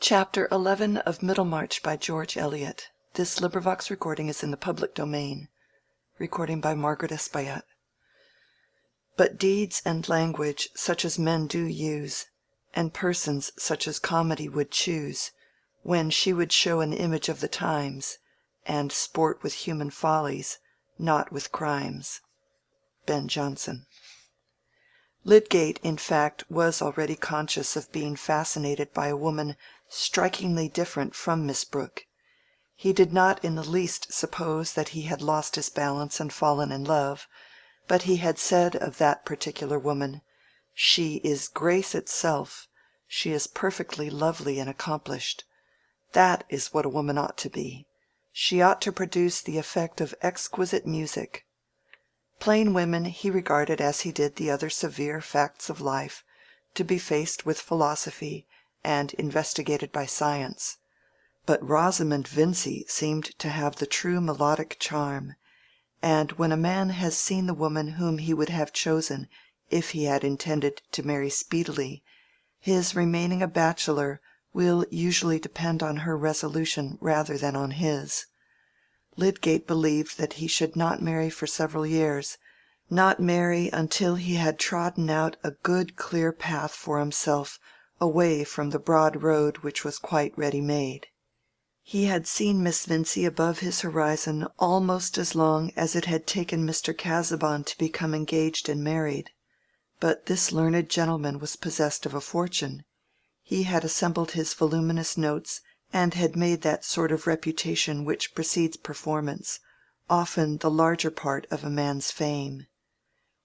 Chapter 11 of Middlemarch by George Eliot. This recording is in the public domain. But deeds and language such as men do use, and persons such as comedy would choose, when she would show an image of the times, and sport with human follies, not with crimes. Ben Jonson. Lydgate, in fact, was already conscious of being fascinated by a woman strikingly different from Miss Brooke. He did not in the least suppose that he had lost his balance and fallen in love, but he had said of that particular woman, "She is grace itself, she is perfectly lovely and accomplished. That is what a woman ought to be. She ought to produce the effect of exquisite music." Plain women he regarded as he did the other severe facts of life, to be faced with philosophy and investigated by science. But Rosamond Vincy seemed to have the true melodic charm, and when a man has seen the woman whom he would have chosen if he had intended to marry speedily, his remaining a bachelor will usually depend on her resolution rather than on his. Lydgate believed that he should not marry for several years, not marry until he had trodden out a good clear path for himself away from the broad road which was quite ready made. He had seen Miss Vincy above his horizon almost as long as it had taken Mr. Casaubon to become engaged and married. But this learned gentleman was possessed of a fortune. He had assembled his voluminous notes and had made that sort of reputation which precedes performance, often the larger part of a man's fame.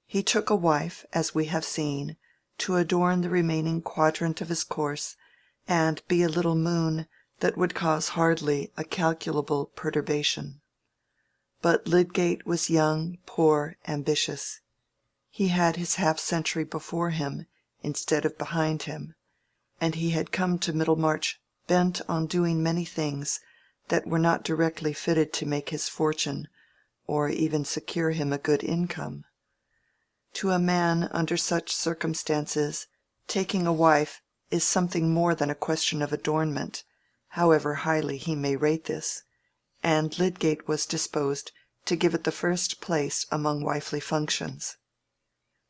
He took a wife, as we have seen, to adorn the remaining quadrant of his course, and be a little moon that would cause hardly a calculable perturbation. But Lydgate was young, poor, ambitious. He had his half-century before him instead of behind him, and he had come to Middlemarch bent on doing many things that were not directly fitted to make his fortune or even secure him a good income. To a man under such circumstances, taking a wife is something more than a question of adornment, however highly he may rate this, and Lydgate was disposed to give it the first place among wifely functions.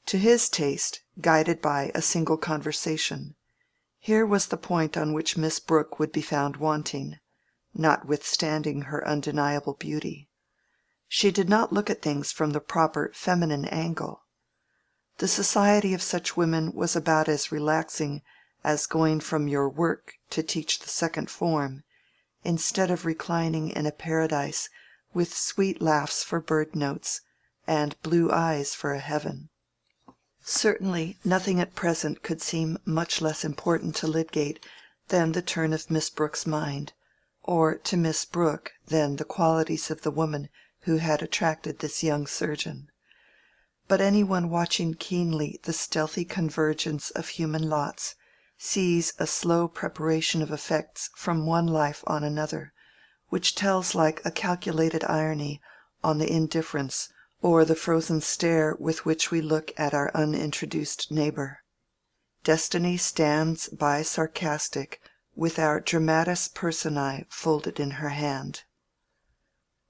To his taste, guided by a single conversation, here was the point on which Miss Brooke would be found wanting, notwithstanding her undeniable beauty. She did not look at things from the proper feminine angle. The society of such women was about as relaxing as going from your work to teach the second form, instead of reclining in a paradise with sweet laughs for bird notes and blue eyes for a heaven. Certainly nothing at present could seem much less important to Lydgate than the turn of Miss Brooke's mind, or to Miss Brooke than the qualities of the woman who had attracted this young surgeon. But any one watching keenly the stealthy convergence of human lots sees a slow preparation of effects from one life on another, which tells like a calculated irony on the indifference or the frozen stare with which we look at our unintroduced neighbor. Destiny stands by sarcastic with our dramatis personae folded in her hand.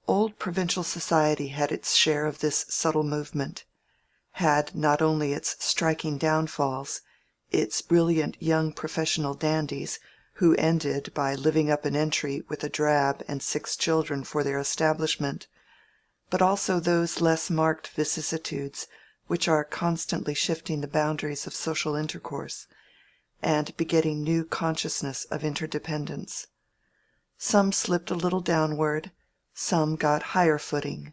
Old provincial society had its share of this subtle movement, had not only its striking downfalls, its brilliant young professional dandies who ended by living up an entry with a drab and 6 children for their establishment, but also those less marked vicissitudes which are constantly shifting the boundaries of social intercourse, and begetting new consciousness of interdependence. Some slipped a little downward, some got higher footing.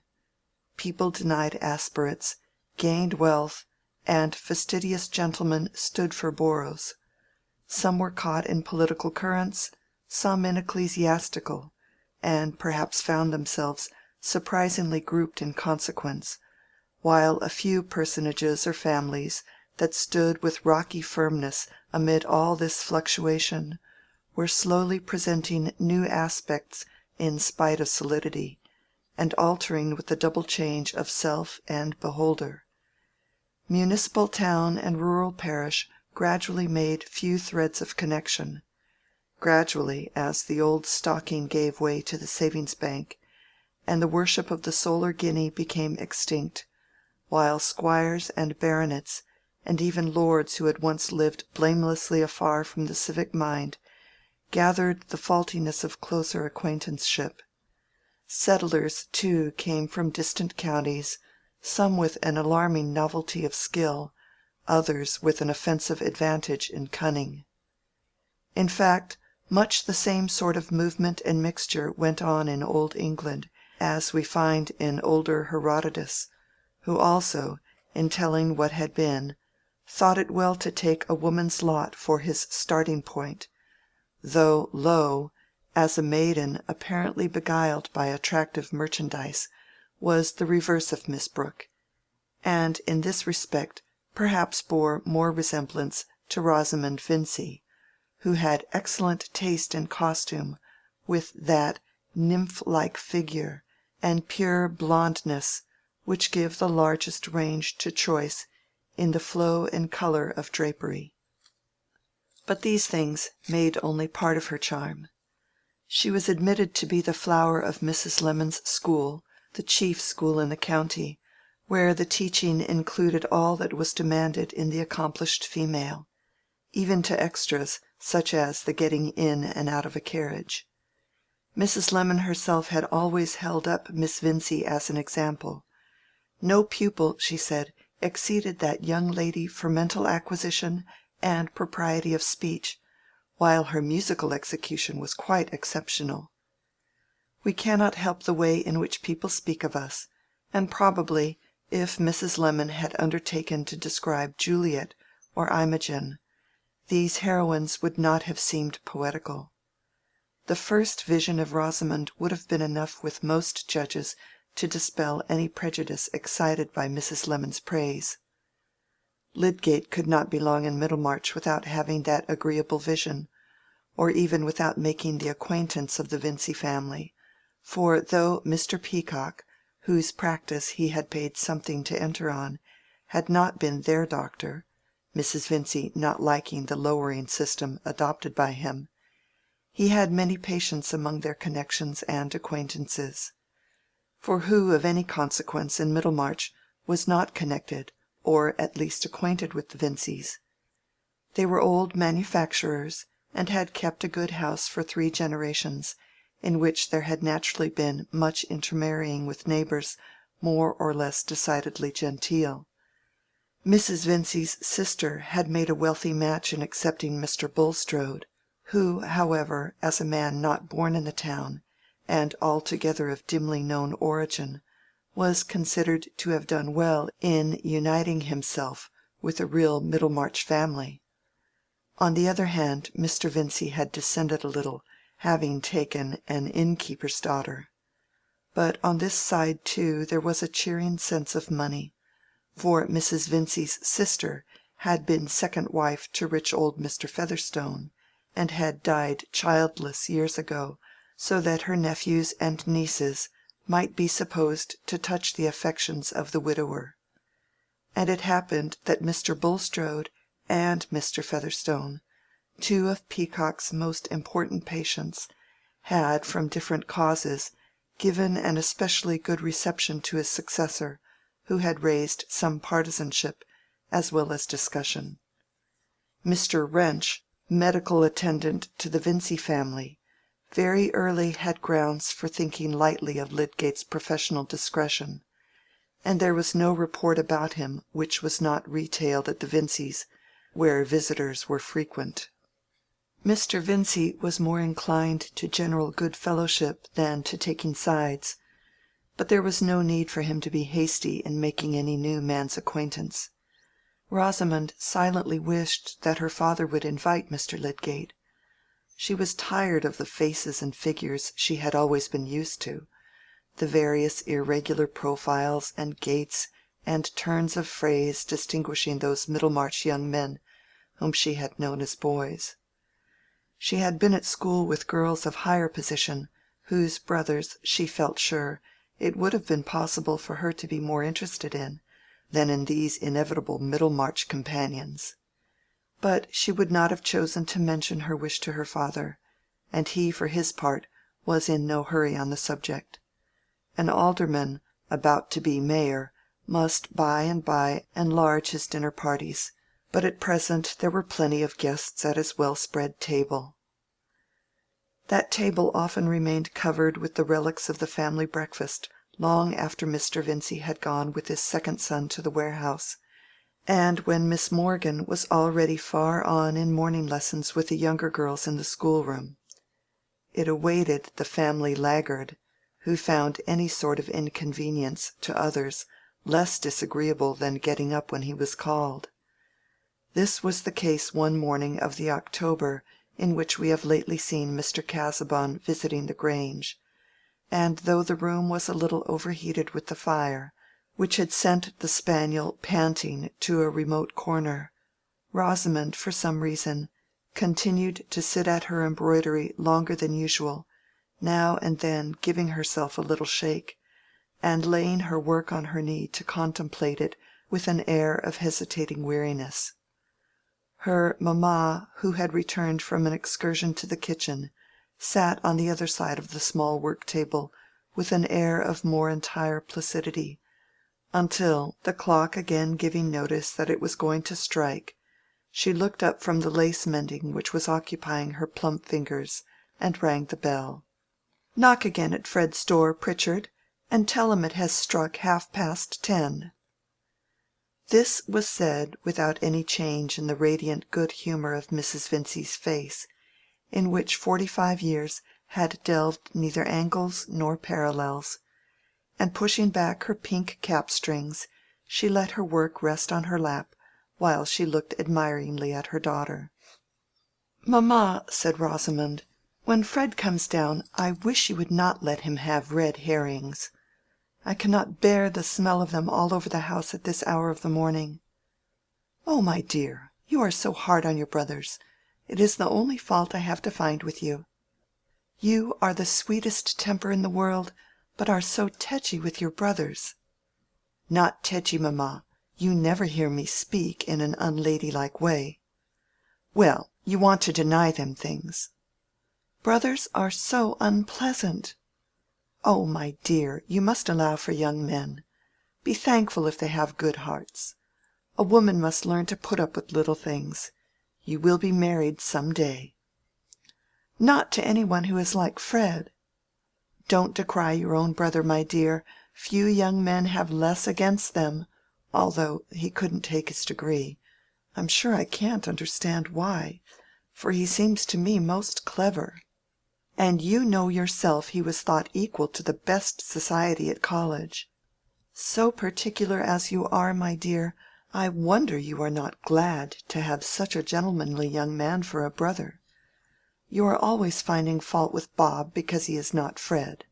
People denied aspirates, gained wealth, and fastidious gentlemen stood for boroughs. Some were caught in political currents, some in ecclesiastical, and perhaps found themselves surprisingly grouped in consequence, while a few personages or families that stood with rocky firmness amid all this fluctuation were slowly presenting new aspects in spite of solidity, and altering with the double change of self and beholder. Municipal town and rural parish gradually made few threads of connection. Gradually, as the old stocking gave way to the savings bank, and the worship of the solar guinea became extinct, while squires and baronets, and even lords who had once lived blamelessly afar from the civic mind, gathered the faultiness of closer acquaintanceship. Settlers, too, came from distant counties, some with an alarming novelty of skill, others with an offensive advantage in cunning. In fact, much the same sort of movement and mixture went on in Old England as we find in older Herodotus, who also, in telling what had been, thought it well to take a woman's lot for his starting point, though lo, as a maiden apparently beguiled by attractive merchandise was the reverse of Miss Brooke, and in this respect perhaps bore more resemblance to Rosamond Vincy, who had excellent taste in costume, with that nymph-like figure and pure blondness which give the largest range to choice in the flow and color of drapery. But these things made only part of her charm. She was admitted to be the flower of Mrs. Lemon's school, the chief school in the county, where the teaching included all that was demanded in the accomplished female, even to extras such as the getting in and out of a carriage. Mrs. Lemon herself had always held up Miss Vincy as an example. No pupil, she said, exceeded that young lady for mental acquisition and propriety of speech, while her musical execution was quite exceptional. We cannot help the way in which people speak of us, and probably, if Mrs. Lemon had undertaken to describe Juliet or Imogen, these heroines would not have seemed poetical. The first vision of Rosamond would have been enough with most judges to dispel any prejudice excited by Mrs. Lemon's praise. Lydgate could not be long in Middlemarch without having that agreeable vision, or even without making the acquaintance of the Vincy family, for though Mr. Peacock, whose practice he had paid something to enter on, had not been their doctor, Mrs. Vincy not liking the lowering system adopted by him, he had many patients among their connections and acquaintances. For who of any consequence in Middlemarch was not connected, or at least acquainted with the Vincys? They were old manufacturers, and had kept a good house for 3 generations, in which there had naturally been much intermarrying with neighbors more or less decidedly genteel. Mrs. Vincy's sister had made a wealthy match in accepting Mr. Bulstrode, who, however, as a man not born in the town, and altogether of dimly known origin, was considered to have done well in uniting himself with a real Middlemarch family. On the other hand, Mr. Vincy had descended a little, having taken an innkeeper's daughter. But on this side too there was a cheering sense of money, for Mrs. Vincy's sister had been second wife to rich old Mr. Featherstone, and had died childless years ago, so that her nephews and nieces might be supposed to touch the affections of the widower. And it happened that Mr. Bulstrode and Mr. Featherstone, 2 of Peacock's most important patients, had from different causes given an especially good reception to his successor, who had raised some partisanship as well as discussion. Mr. Wrench, medical attendant to the Vincy family, very early had grounds for thinking lightly of Lydgate's professional discretion, and there was no report about him which was not retailed at the Vincys', where visitors were frequent. Mr. Vincy was more inclined to general good fellowship than to taking sides, but there was no need for him to be hasty in making any new man's acquaintance. Rosamond silently wished that her father would invite Mr. Lydgate. She was tired of the faces and figures she had always been used to, the various irregular profiles and gaits and turns of phrase distinguishing those Middlemarch young men whom she had known as boys. She had been at school with girls of higher position, whose brothers, she felt sure, it would have been possible for her to be more interested in than in these inevitable Middlemarch companions. But she would not have chosen to mention her wish to her father, and he for his part was in no hurry on the subject. An alderman about to be mayor must by and by enlarge his dinner parties, but at present there were plenty of guests at his well-spread table. That table often remained covered with the relics of the family breakfast long after Mr. Vincy had gone with his second son to the warehouse, and when Miss Morgan was already far on in morning lessons with the younger girls in the schoolroom. It awaited the family laggard, who found any sort of inconvenience to others less disagreeable than getting up when he was called. This was the case one morning of the October in which we have lately seen Mr. Casaubon visiting the Grange, and though the room was a little overheated with the fire, which had sent the spaniel panting to a remote corner, Rosamond, for some reason, continued to sit at her embroidery longer than usual, now and then giving herself a little shake, and laying her work on her knee to contemplate it with an air of hesitating weariness. Her mamma, who had returned from an excursion to the kitchen, sat on the other side of the small work-table with an air of more entire placidity, until, the clock again giving notice that it was going to strike, she looked up from the lace-mending which was occupying her plump fingers, and rang the bell. "Knock again at Fred's door, Pritchard, and tell him it has struck 10:30." This was said without any change in the radiant good humor of Mrs. Vincy's face, in which 45 years had delved neither angles nor parallels, and pushing back her pink cap-strings, she let her work rest on her lap while she looked admiringly at her daughter. "Mamma," said Rosamond, "when Fred comes down I wish you would not let him have red herrings. I cannot bear the smell of them all over the house at this hour of the morning." "Oh, my dear, you are so hard on your brothers. It is the only fault I have to find with you. You are the sweetest temper in the world, but are so tetchy with your brothers." "Not tetchy, mamma. You never hear me speak in an unladylike way." "Well, you want to deny them things." "Brothers are so unpleasant." "Oh, my dear, you must allow for young men. Be thankful if they have good hearts. A woman must learn to put up with little things. You will be married some day." "Not to any one who is like Fred." "Don't decry your own brother, my dear. Few young men have less against them, although he couldn't take his degree. I'm sure I can't understand why, for he seems to me most clever. And you know yourself he was thought equal to the best society at college. So particular as you are, my dear, I wonder you are not glad to have such a gentlemanly young man for a brother. You are always finding fault with Bob because he is not Fred."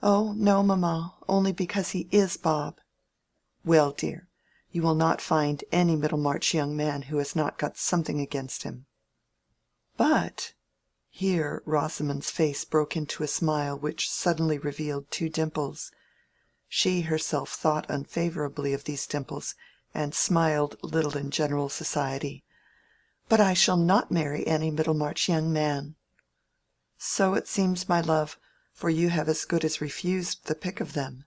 "Oh, no, mamma, only because he is Bob." "Well, dear, you will not find any Middlemarch young man who has not got something against him." "But—" Here Rosamond's face broke into a smile which suddenly revealed two dimples. She herself thought unfavorably of these dimples, and smiled little in general society. "But I shall not marry any Middlemarch young man." "So it seems, my love, for you have as good as refused the pick of them.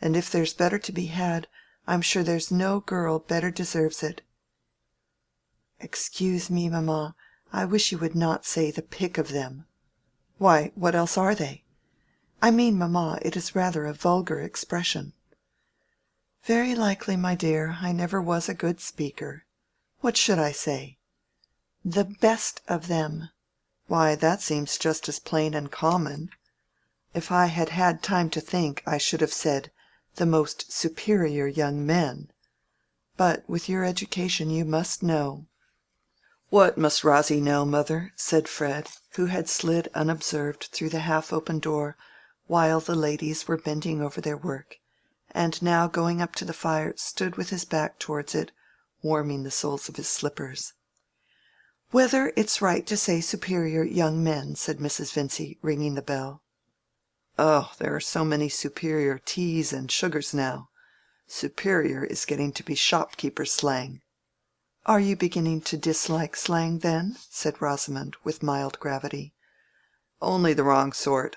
And if there's better to be had, I'm sure there's no girl better deserves it." "Excuse me, mamma, I wish you would not say the pick of them." "Why, what else are they?" "I mean, mamma, it is rather a vulgar expression." "Very likely, my dear. I never was a good speaker. What should I say?" "The best of them." "Why, that seems just as plain and common. If I had had time to think, I should have said, the most superior young men. But with your education you must know." "What must Rosy know, mother?" said Fred, who had slid unobserved through the half-open door while the ladies were bending over their work, and now going up to the fire stood with his back towards it, warming the soles of his slippers. "Whether it's right to say superior young men," said Mrs. Vincy, ringing the bell. "Oh, there are so many superior teas and sugars now. Superior is getting to be shopkeepers' slang." "Are you beginning to dislike slang, then?" said Rosamond, with mild gravity. Only the wrong sort.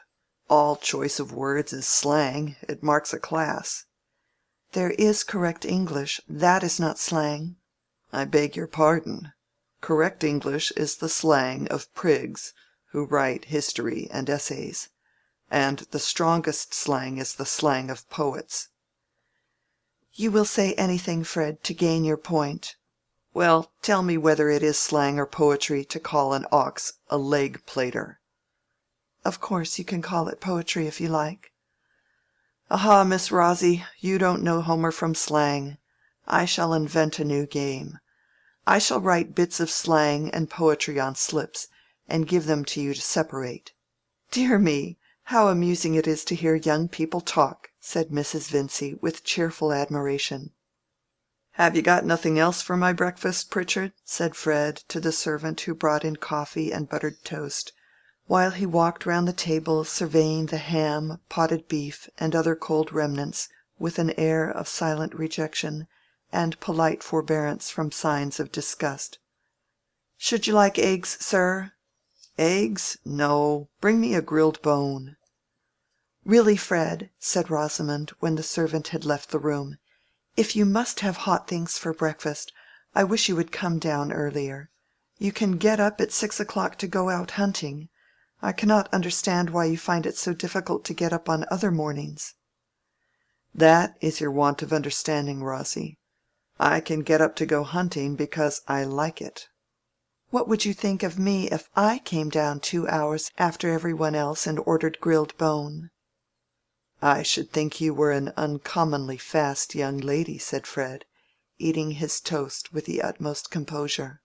All choice of words is slang. It marks a class." "There is correct English. That is not slang." "I beg your pardon. Correct English is the slang of prigs who write history and essays. And the strongest slang is the slang of poets." "You will say anything, Fred, to gain your point." "Well, tell me whether it is slang or poetry to call an ox a leg plater." "Of course you can call it poetry if you like." "Aha, Miss Rosy, you don't know Homer from slang. I shall invent a new game. I shall write bits of slang and poetry on slips, and give them to you to separate." "Dear me, how amusing it is to hear young people talk!" said Mrs. Vincy, with cheerful admiration. "Have you got nothing else for my breakfast, Pritchard?" said Fred to the servant who brought in coffee and buttered toast, while he walked round the table surveying the ham, potted beef, and other cold remnants with an air of silent rejection and polite forbearance from signs of disgust. "Should you like eggs, sir?" "Eggs? No. Bring me a grilled bone." "Really, Fred," said Rosamond, when the servant had left the room, "if you must have hot things for breakfast, I wish you would come down earlier. You can get up at 6 o'clock to go out hunting. I cannot understand why you find it so difficult to get up on other mornings." "That is your want of understanding, Rosy. I can get up to go hunting because I like it." "What would you think of me if I came down 2 hours after every one else and ordered grilled bone?" "I should think you were an uncommonly fast young lady," said Fred, eating his toast with the utmost composure.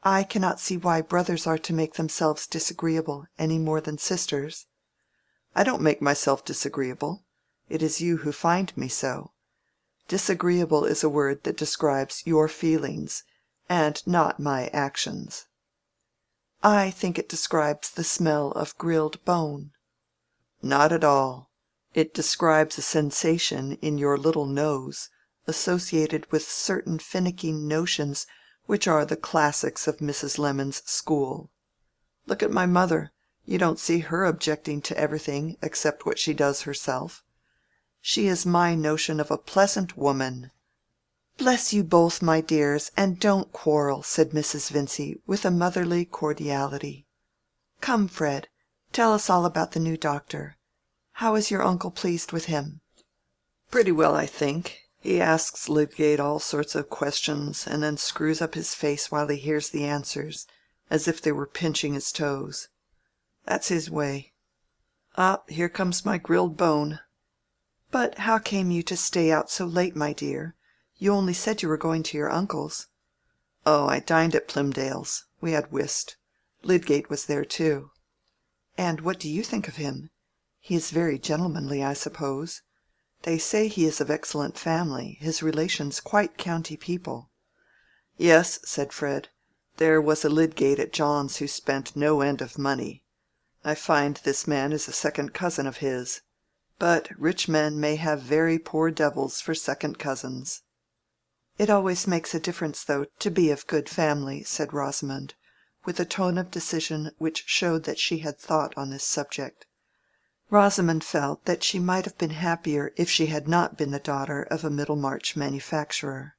"I cannot see why brothers are to make themselves disagreeable any more than sisters." "I don't make myself disagreeable. It is you who find me so. Disagreeable is a word that describes your feelings, and not my actions." "I think it describes the smell of grilled bone." "Not at all. It describes a sensation in your little nose, associated with certain finicky notions which are the classics of Mrs. Lemon's school. Look at my mother. You don't see her objecting to everything except what she does herself. She is my notion of a pleasant woman." "Bless you both, my dears, and don't quarrel," said Mrs. Vincy, with a motherly cordiality. "Come, Fred, tell us all about the new doctor. How is your uncle pleased with him?" "Pretty well, I think. He asks Lydgate all sorts of questions, and then screws up his face while he hears the answers, as if they were pinching his toes. That's his way. Ah, here comes my grilled bone." "But how came you to stay out so late, my dear? You only said you were going to your uncle's." "Oh, I dined at Plymdale's. We had whist. Lydgate was there too." "And what do you think of him? He is very gentlemanly, I suppose. They say he is of excellent family, his relations quite county people." "Yes," said Fred. "There was a Lydgate at John's who spent no end of money. I find this man is a second cousin of his. But rich men may have very poor devils for second cousins." "It always makes a difference, though, to be of good family," said Rosamond, with a tone of decision which showed that she had thought on this subject. Rosamond felt that she might have been happier if she had not been the daughter of a Middlemarch manufacturer.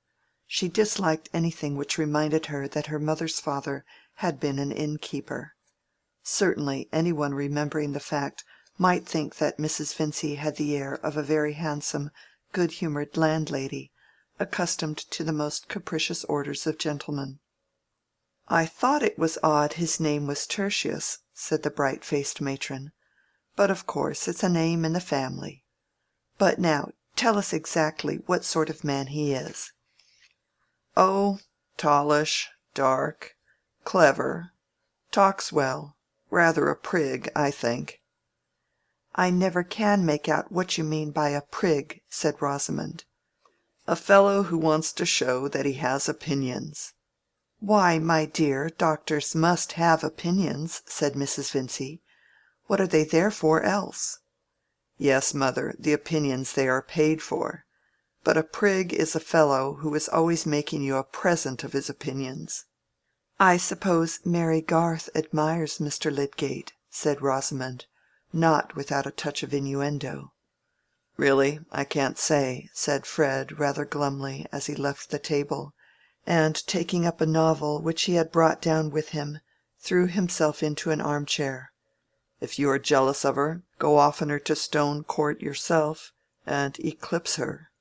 She disliked anything which reminded her that her mother's father had been an innkeeper. Certainly any one remembering the fact might think that Mrs. Vincy had the air of a very handsome, good-humored landlady, accustomed to the most capricious orders of gentlemen. "I thought it was odd his name was Tertius," said the bright-faced matron. "But of course it's a name in the family. But now tell us exactly what sort of man he is." "Oh, tallish, dark, clever, talks well, rather a prig, I think." "I never can make out what you mean by a prig," said Rosamond. "A fellow who wants to show that he has opinions." "Why, my dear, doctors must have opinions," said Mrs. Vincy. "What are they there for else?" "Yes, mother, the opinions they are paid for. But a prig is a fellow who is always making you a present of his opinions." "I suppose Mary Garth admires Mr. Lydgate," said Rosamond, not without a touch of innuendo. "Really, I can't say," said Fred, rather glumly, as he left the table, and taking up a novel which he had brought down with him, threw himself into an armchair. "If you are jealous of her, go oftener to Stone Court yourself, and eclipse her."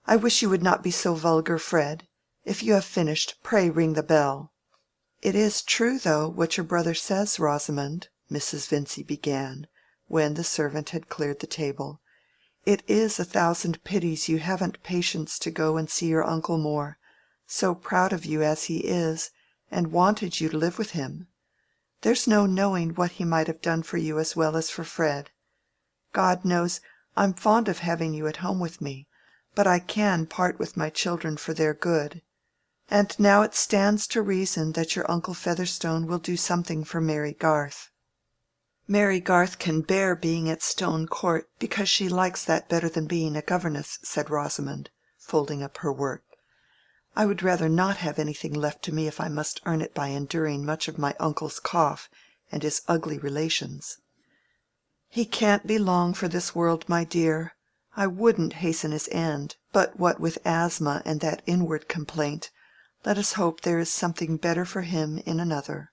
"I wish you would not be so vulgar, Fred. If you have finished, pray ring the bell." "It is true, though, what your brother says, Rosamond," Mrs. Vincy began, when the servant had cleared the table. "It is a thousand pities you haven't patience to go and see your uncle more, so proud of you as he is, and wanted you to live with him. There's no knowing what he might have done for you as well as for Fred. God knows I'm fond of having you at home with me, but I can part with my children for their good. And now it stands to reason that your uncle Featherstone will do something for Mary Garth." "Mary Garth can bear being at Stone Court because she likes that better than being a governess," said Rosamond, folding up her work. "I would rather not have anything left to me if I must earn it by enduring much of my uncle's cough and his ugly relations." "He can't be long for this world, my dear. I wouldn't hasten his end, but what with asthma and that inward complaint, let us hope there is something better for him in another.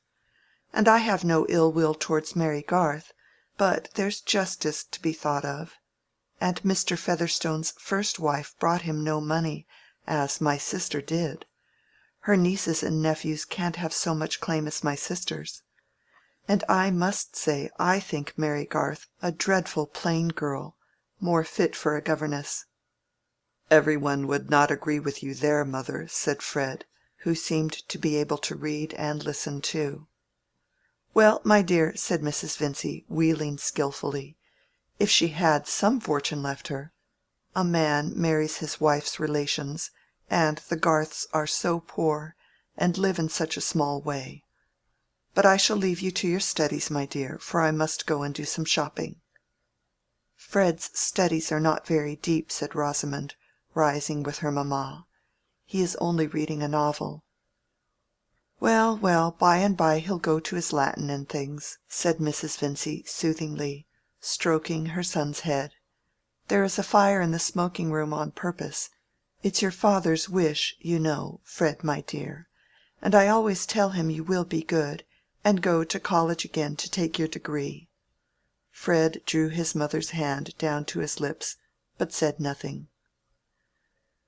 And I have no ill will towards Mary Garth, but there's justice to be thought of. And Mr. Featherstone's first wife brought him no money, as my sister did. Her nieces and nephews can't have so much claim as my sisters. And I must say I think Mary Garth a dreadful plain girl, more fit for a governess." "Every one would not agree with you there, mother," said Fred, who seemed to be able to read and listen too. "Well, my dear," said Mrs. Vincy, wheeling skilfully, "if she had some fortune left her. A man marries his wife's relations, and the Garths are so poor, and live in such a small way. But I shall leave you to your studies, my dear, for I must go and do some shopping." "Fred's studies are not very deep," said Rosamond, rising with her mamma. "He is only reading a novel." "Well, well, by and by he'll go to his Latin and things," said Mrs. Vincy, soothingly, stroking her son's head. "There is a fire in the smoking room on purpose. It's your father's wish, you know, Fred, my dear. And I always tell him you will be good, and go to college again to take your degree." Fred drew his mother's hand down to his lips, but said nothing.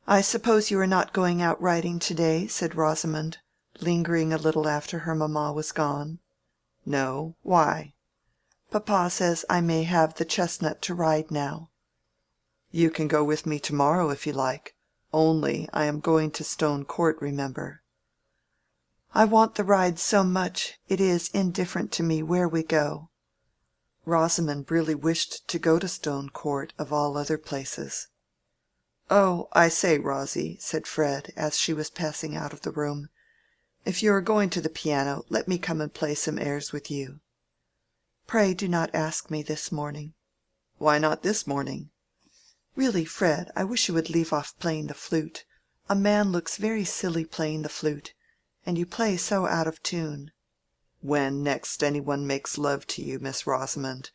"I suppose you are not going out riding to-day?" said Rosamond, lingering a little after her mamma was gone. "No. Why?" "Papa says I may have the chestnut to ride now." "You can go with me tomorrow if you like. Only I am going to Stone Court, remember." "I want the ride so much, it is indifferent to me where we go." Rosamond really wished to go to Stone Court of all other places. "Oh, I say, Rosie," said Fred, as she was passing out of the room, "if you are going to the piano, let me come and play some airs with you." "Pray do not ask me this morning." "Why not this morning?" "Really, Fred, I wish you would leave off playing the flute. A man looks very silly playing the flute, and you play so out of tune." "When next any one makes love to you, Miss Rosamond,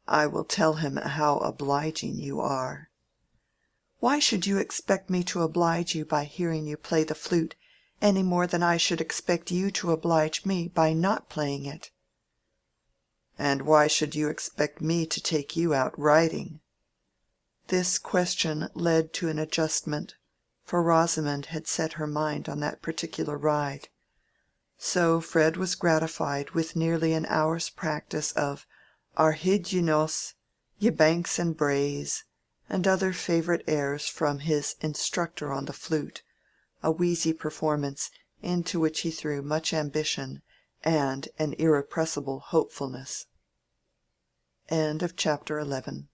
I will tell him how obliging you are." "Why should you expect me to oblige you by hearing you play the flute, any more than I should expect you to oblige me by not playing it?" "And why should you expect me to take you out riding?" This question led to an adjustment, for Rosamond had set her mind on that particular ride. So Fred was gratified with nearly an hour's practice of "Arhyd ye nos," "Ye banks and braes," and other favorite airs from his instructor on the flute, a wheezy performance into which he threw much ambition and an irrepressible hopefulness. CHAPter 12